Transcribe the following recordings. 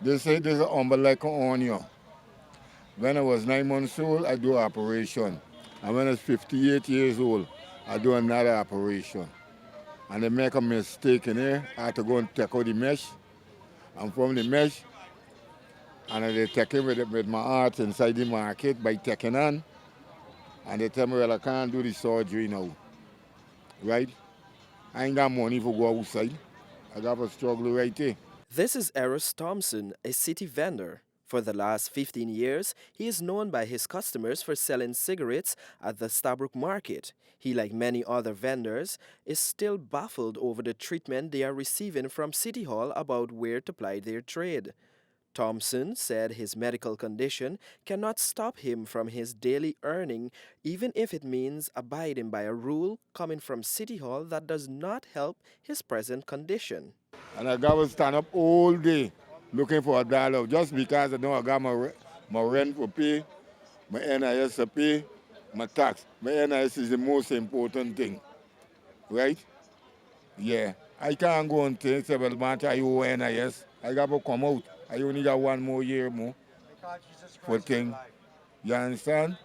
They say this is humble like an onion. When I was 9 months old, I do an operation. And when I was 58 years old, I do another operation. And they make a mistake in here. I had to go and take out the mesh. And from the mesh, and they take it with my heart inside the market by taking on. And they tell me, well, I can't do the surgery now. Right? I ain't got money for go outside. I got a struggle right there. This is Eros Thompson, a city vendor. For the last 15 years, he is known by his customers for selling cigarettes at the Stabrook Market. He, like many other vendors, is still baffled over the treatment they are receiving from City Hall about where to ply their trade. Thompson said his medical condition cannot stop him from his daily earning, even if it means abiding by a rule coming from City Hall that does not help his present condition. And I got to stand up all day looking for a dollar just because I know I got my rent for pay, my NIS to pay, my tax. My NIS is the most important thing, right? Yeah. I can't go and say, well, man, I owe NIS. I got to come out. I only got 1 more year more for thing. You understand?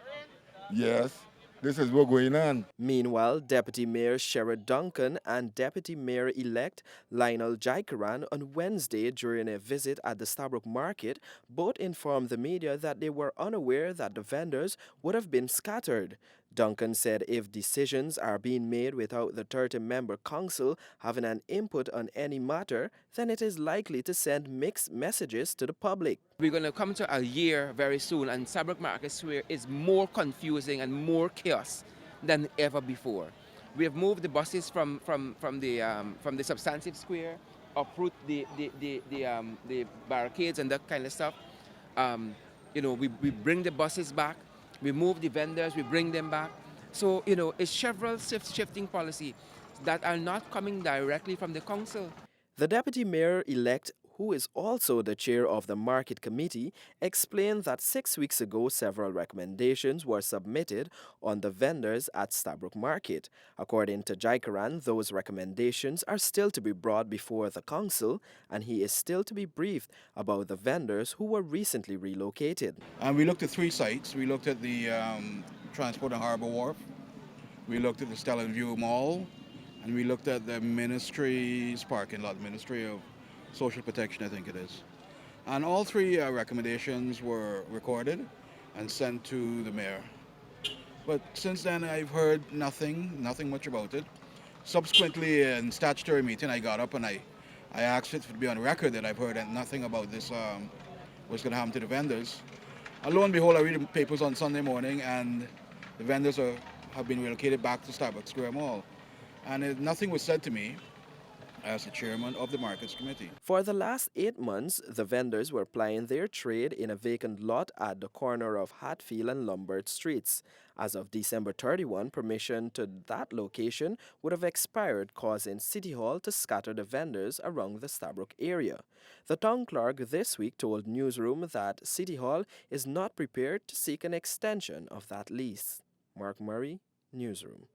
Yes. This is what's going on. Meanwhile, Deputy Mayor Sherrod Duncan and Deputy Mayor-elect Lionel Jaikaran on Wednesday during a visit at the Stabrook Market both informed the media that they were unaware that the vendors would have been scattered. Duncan said if decisions are being made without the 30-member council having an input on any matter, then it is likely to send mixed messages to the public. We're going to come to a year very soon, and Stabrook Market Square is more confusing and more chaos than ever before. We have moved the buses from the substantive square, uproot the barricades and that kind of stuff. We bring the buses back, we move the vendors, we bring them back. So, it's several shifting policy that are not coming directly from the council. The deputy mayor-elect, who is also the chair of the market committee, explained that 6 weeks ago several recommendations were submitted on the vendors at Stabrook Market. According to Jaikaran, those recommendations are still to be brought before the council, and he is still to be briefed about the vendors who were recently relocated. And we looked at 3 sites. We looked at the Transport and Harbour Wharf, we looked at the Stellan View Mall, and we looked at the Ministry's parking lot, Ministry of Social Protection, I think it is. And all 3 recommendations were recorded and sent to the mayor. But since then, I've heard nothing much about it. Subsequently, in statutory meeting, I got up and I asked it to be on record that I've heard nothing about this, what's going to happen to the vendors. And lo and behold, I read the papers on Sunday morning, and the vendors have been relocated back to Stabrook Square Mall. And nothing was said to me as the chairman of the Markets Committee. For the last 8 months, the vendors were plying their trade in a vacant lot at the corner of Hatfield and Lombard Streets. As of December 31, permission to that location would have expired, causing City Hall to scatter the vendors around the Stabrook area. The town clerk this week told Newsroom that City Hall is not prepared to seek an extension of that lease. Mark Murray, Newsroom.